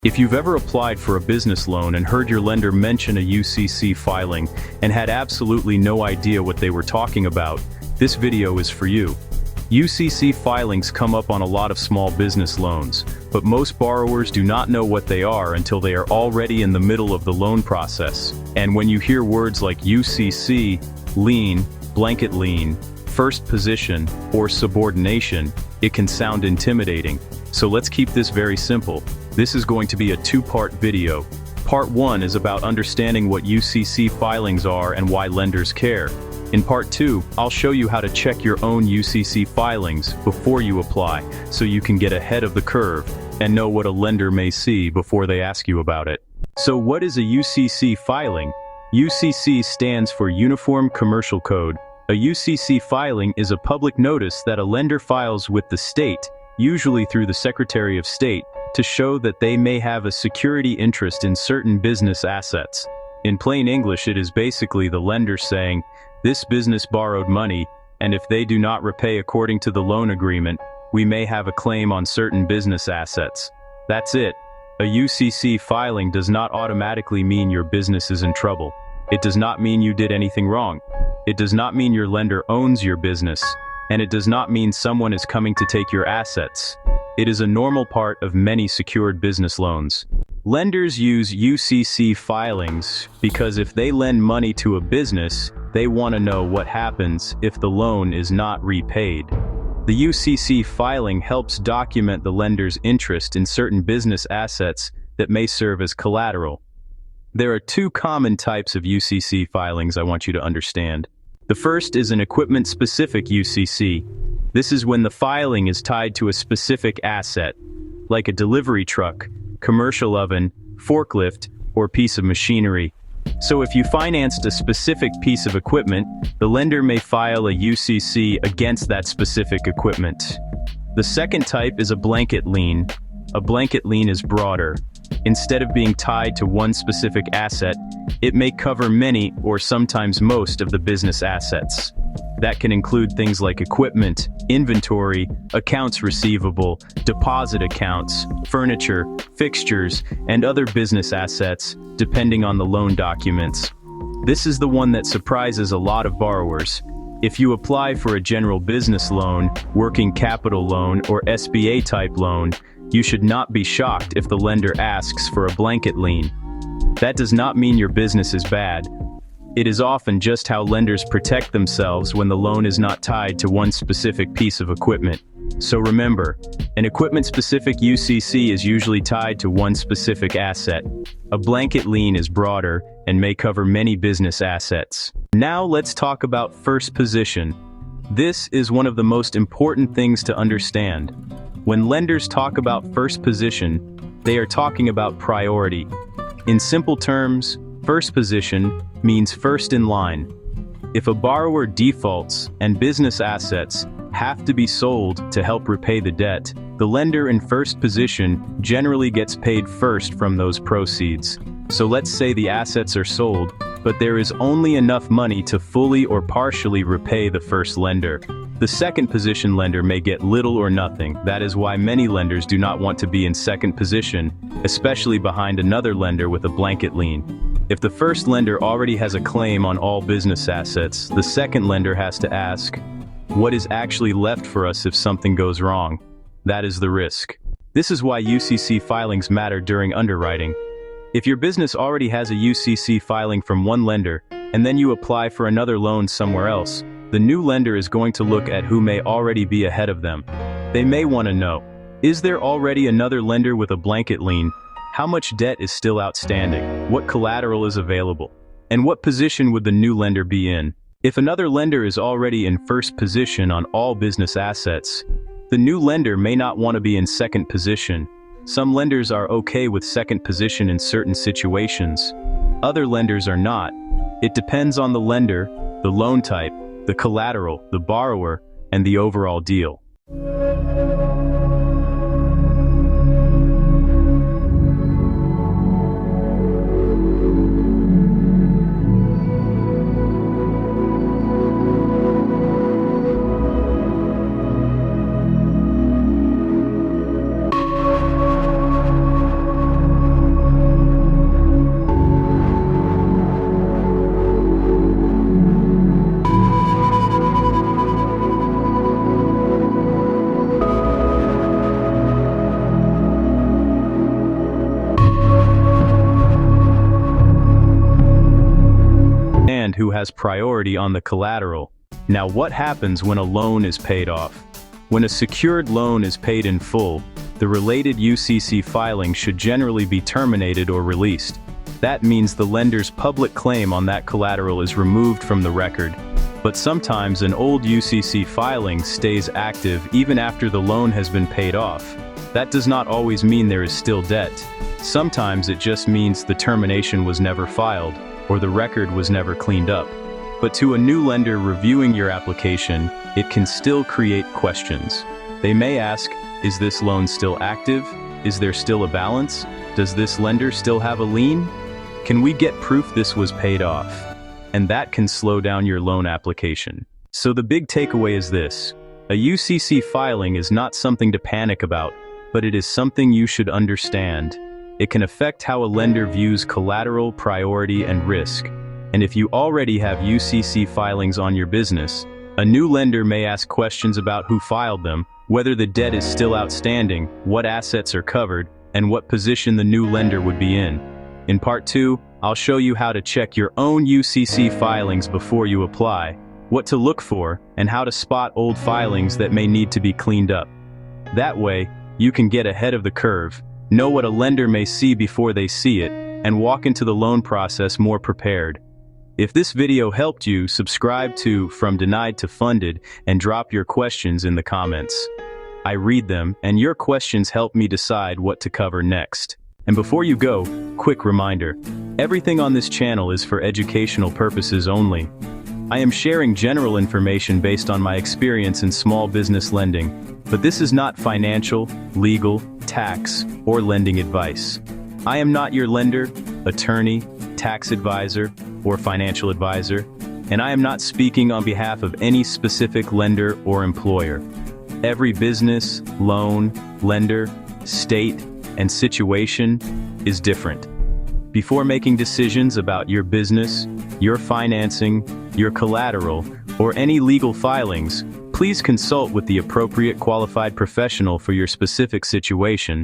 If you've ever applied for a business loan and heard your lender mention a UCC filing and had absolutely no idea what they were talking about, this video is for you. UCC filings come up on a lot of small business loans, but most borrowers do not know what they are until they are already in the middle of the loan process. And when you hear words like UCC, lien, blanket lien, first position, or subordination, it can sound intimidating. So let's keep this very simple. This is going to be a two-part video. Part 1 is about understanding what UCC filings are and why lenders care. In Part 2, I'll show you how to check your own UCC filings before you apply, so you can get ahead of the curve and know what a lender may see before they ask you about it. So what is a UCC filing? UCC stands for Uniform Commercial Code. A UCC filing is a public notice that a lender files with the state, usually through the Secretary of State, to show that they may have a security interest in certain business assets. In plain English, it is basically the lender saying, "This business borrowed money, and if they do not repay according to the loan agreement, we may have a claim on certain business assets." That's it. A UCC filing does not automatically mean your business is in trouble. It does not mean you did anything wrong. It does not mean your lender owns your business, and it does not mean someone is coming to take your assets. It is a normal part of many secured business loans. Lenders use UCC filings because if they lend money to a business, they want to know what happens if the loan is not repaid. The UCC filing helps document the lender's interest in certain business assets that may serve as collateral. There are two common types of UCC filings I want you to understand. The first is an equipment-specific UCC. This is when the filing is tied to a specific asset, like a delivery truck, commercial oven, forklift, or piece of machinery. So if you financed a specific piece of equipment, the lender may file a UCC against that specific equipment. The second type is a blanket lien. A blanket lien is broader. Instead of being tied to one specific asset, it may cover many or sometimes most of the business assets. That can include things like equipment, inventory, accounts receivable, deposit accounts, furniture, fixtures, and other business assets, depending on the loan documents. This is the one that surprises a lot of borrowers. If you apply for a general business loan, working capital loan, or SBA type loan, you should not be shocked if the lender asks for a blanket lien. That does not mean your business is bad. It is often just how lenders protect themselves when the loan is not tied to one specific piece of equipment. So remember, an equipment-specific UCC is usually tied to one specific asset. A blanket lien is broader and may cover many business assets. Now let's talk about first position. This is one of the most important things to understand. When lenders talk about first position, they are talking about priority. In simple terms, first position means first in line. If a borrower defaults and business assets have to be sold to help repay the debt, the lender in first position generally gets paid first from those proceeds. So let's say the assets are sold, but there is only enough money to fully or partially repay the first lender. The second position lender may get little or nothing. That is why many lenders do not want to be in second position, especially behind another lender with a blanket lien. If the first lender already has a claim on all business assets, the second lender has to ask, what is actually left for us if something goes wrong? That is the risk. This is why UCC filings matter during underwriting. If your business already has a UCC filing from one lender, and then you apply for another loan somewhere else, the new lender is going to look at who may already be ahead of them. They may want to know, is there already another lender with a blanket lien? How much debt is still outstanding? What collateral is available? And what position would the new lender be in? If another lender is already in first position on all business assets, the new lender may not want to be in second position. Some lenders are okay with second position in certain situations. Other lenders are not. It depends on the lender, the loan type, the collateral, the borrower, and the overall deal. who has priority on the collateral. Now, what happens when a loan is paid off? When a secured loan is paid in full, the related UCC filing should generally be terminated or released. That means the lender's public claim on that collateral is removed from the record. But sometimes an old UCC filing stays active even after the loan has been paid off. That does not always mean there is still debt. Sometimes it just means the termination was never filed, or the record was never cleaned up. But to a new lender reviewing your application, it can still create questions. They may ask, is this loan still active? Is there still a balance? Does this lender still have a lien? Can we get proof this was paid off? And that can slow down your loan application. So the big takeaway is this: a UCC filing is not something to panic about, but it is something you should understand. It can affect how a lender views collateral, priority, and risk. And if you already have UCC filings on your business, a new lender may ask questions about who filed them, whether the debt is still outstanding, what assets are covered, and what position the new lender would be in. In Part 2, I'll show you how to check your own UCC filings before you apply, what to look for, and how to spot old filings that may need to be cleaned up. That way, you can get ahead of the curve, know what a lender may see before they see it, and walk into the loan process more prepared. If this video helped you, subscribe to From Denied to Funded and drop your questions in the comments. I read them, and your questions help me decide what to cover next. And before you go, quick reminder: everything on this channel is for educational purposes only. I am sharing general information based on my experience in small business lending, but this is not financial, legal, tax, or lending advice. I am not your lender, attorney, tax advisor, or financial advisor, and I am not speaking on behalf of any specific lender or employer. Every business, loan, lender, state, and situation is different. Before making decisions about your business, your financing, your collateral, or any legal filings, please consult with the appropriate qualified professional for your specific situation.